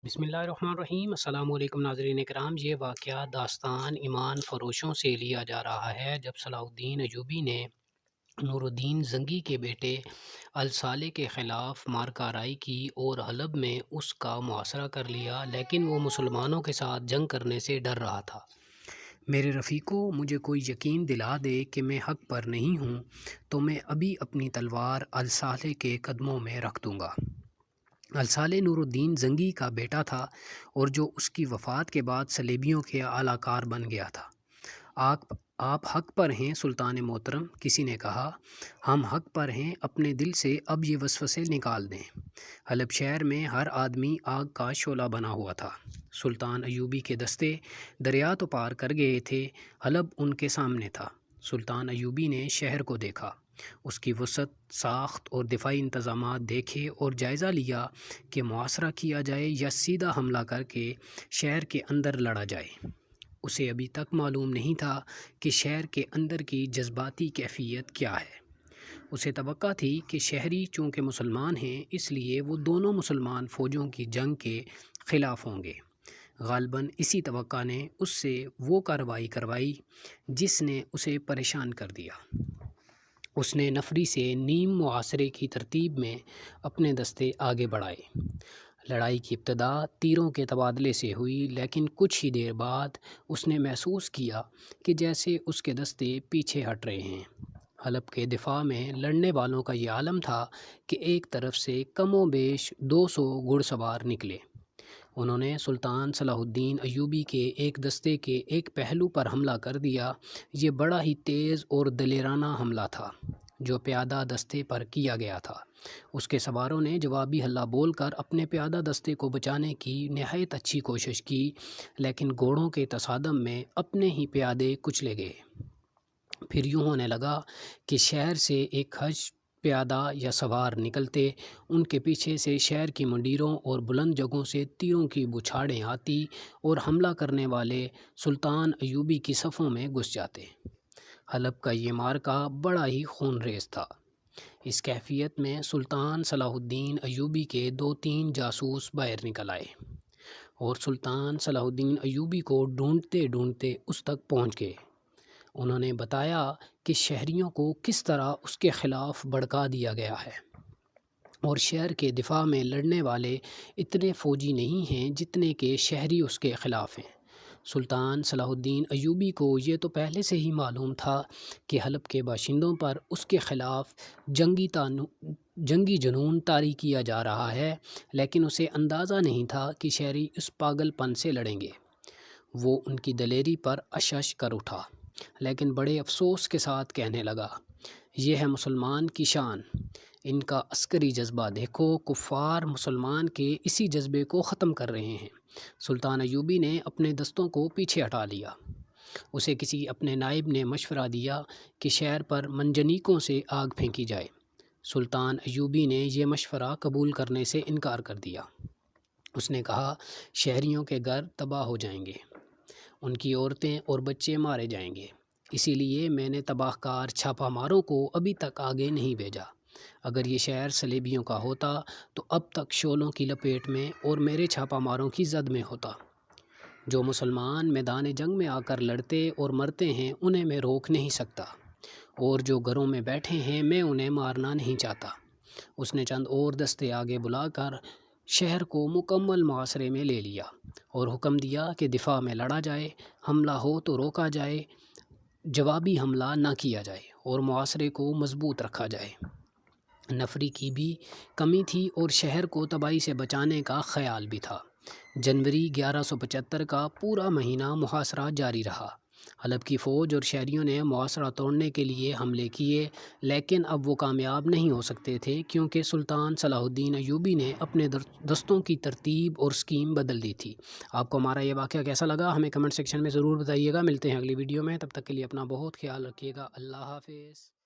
बिस्मिल्लाहिर्रहमानिर्रहीम। अस्सलाम वालेकुम नाज़रीन इकराम। ये वाक़या दास्तान ईमान फ़रोशों से लिया जा रहा है जब सलाहुद्दीन अय्यूबी ने नूरुद्दीन ज़ंगी के बेटे अल-सालेह के ख़िलाफ़ मारकाराई की और हलब में उसका मुहासरा कर लिया, लेकिन वो मुसलमानों के साथ जंग करने से डर रहा था। मेरे रफ़ीक़ों, मुझे कोई यकीन दिला दे कि मैं हक़ पर नहीं हूँ तो मैं अभी अपनी तलवार अल-सालेह के कदमों में रख दूँगा। अल-सालेह नूरुद्दीन ज़ंगी का बेटा था और जो उसकी वफ़ात के बाद सलेबियों के आलाकार बन गया था। आप हक़ पर हैं सुल्तान मोहतरम, किसी ने कहा। हम हक़ पर हैं, अपने दिल से अब ये वसवसे निकाल दें। हलब शहर में हर आदमी आग का शोला बना हुआ था। सुल्तान अय्यूबी के दस्ते दरिया तो पार कर गए थे, हलब उनके सामने था। सुल्तान अय्यूबी ने शहर को देखा, उसकी वसअत, साख्त और दिफाई इंतज़ामात देखे और जायज़ा लिया कि मुआसरा किया जाए या सीधा हमला करके शहर के अंदर लड़ा जाए। उसे अभी तक मालूम नहीं था कि शहर के अंदर की जज्बाती कैफियत क्या है। उसे तवक्का थी कि शहरी चूँकि मुसलमान हैं, इसलिए वो दोनों मुसलमान फ़ौजों की जंग के ख़िलाफ़ होंगे। गालिबन इसी तवक्का ने उससे वो कार्रवाई करवाई जिसने उसे परेशान कर दिया। उसने नफरी से नीम मुआसरे की तरतीब में अपने दस्ते आगे बढ़ाए। लड़ाई की इब्तदा तीरों के तबादले से हुई, लेकिन कुछ ही देर बाद उसने महसूस किया कि जैसे उसके दस्ते पीछे हट रहे हैं। हलब के दिफा में लड़ने वालों का ये आलम था कि एक तरफ से कमो बेश 200 घुड़सवार निकले। उन्होंने सुल्तान सलाहुद्दीन अय्यूबी के एक दस्ते के एक पहलू पर हमला कर दिया। ये बड़ा ही तेज़ और दलेराना हमला था जो प्यादा दस्ते पर किया गया था। उसके सवारों ने जवाबी हल्ला बोलकर अपने प्यादा दस्ते को बचाने की नहायत अच्छी कोशिश की, लेकिन घोड़ों के तसादम में अपने ही प्यादे कुचले गए। फिर यूँ होने लगा कि शहर से एक हज प्यादा या सवार निकलते, उनके पीछे से शहर की मंडीरों और बुलंद जगहों से तीरों की बुछाड़ें आती और हमला करने वाले सुल्तान अय्यूबी की सफ़ों में घुस जाते। हलब का ये मार्का बड़ा ही खूनरेज़ था। इस कैफियत में सुल्तान सलाहुद्दीन अय्यूबी के 2-3 जासूस बाहर निकल आए और सुल्तान सलाहुद्दीन अय्यूबी को ढूंढते ढूंढते उस तक पहुंच गए। उन्होंने बताया कि शहरियों को किस तरह उसके ख़िलाफ़ भड़का दिया गया है और शहर के दिफा में लड़ने वाले इतने फ़ौजी नहीं हैं जितने के शहरी उसके ख़िलाफ़ हैं। सुल्तान सलाहुद्दीन अय्यूबी को ये तो पहले से ही मालूम था कि हलब के बाशिंदों पर उसके ख़िलाफ़ जंगी जुनून तारी किया जा रहा है, लेकिन उसे अंदाज़ा नहीं था कि शहरी उस पागलपन से लड़ेंगे। वो उनकी दलेरी पर अशश कर उठा, लेकिन बड़े अफसोस के साथ कहने लगा, ये है मुसलमान की शान, इनका अस्करी जज्बा देखो। कुफ़ार मुसलमान के इसी जज्बे को ख़त्म कर रहे हैं। सुल्तान अय्यूबी ने अपने दस्तों को पीछे हटा लिया। उसे किसी अपने नायब ने मशवरा दिया कि शहर पर मंजनीकों से आग फेंकी जाए। सुल्तान अय्यूबी ने यह मशवरा कबूल करने से इनकार कर दिया। उसने कहा, शहरियों के घर तबाह हो जाएंगे, उनकी औरतें और बच्चे मारे जाएंगे, इसीलिए मैंने तबाहकार छापामारों को अभी तक आगे नहीं भेजा। अगर ये शहर सलेबियों का होता तो अब तक शोलों की लपेट में और मेरे छापामारों की जद में होता। जो मुसलमान मैदान जंग में आकर लड़ते और मरते हैं उन्हें मैं रोक नहीं सकता, और जो घरों में बैठे हैं मैं उन्हें मारना नहीं चाहता। उसने चंद और दस्ते आगे बुलाकर शहर को मुकम्मल मुहासरे में ले लिया और हुक्म दिया कि दिफा में लड़ा जाए, हमला हो तो रोका जाए, जवाबी हमला ना किया जाए और मुहासरे को मजबूत रखा जाए। नफरी की भी कमी थी और शहर को तबाही से बचाने का ख्याल भी था। जनवरी 1175 का पूरा महीना मुहासरा जारी रहा। हलब की फ़ौज और शहरियों ने मुहासरा तोड़ने के लिए हमले किए, लेकिन अब वो कामयाब नहीं हो सकते थे क्योंकि सुल्तान सलाहुद्दीन अय्यूबी ने अपने दस्तों की तरतीब और स्कीम बदल दी थी। आपको हमारा ये वाक़या कैसा लगा हमें कमेंट सेक्शन में ज़रूर बताइएगा। मिलते हैं अगली वीडियो में, तब तक के लिए अपना बहुत ख्याल रखिएगा। अल्लाह हाफ़िज़।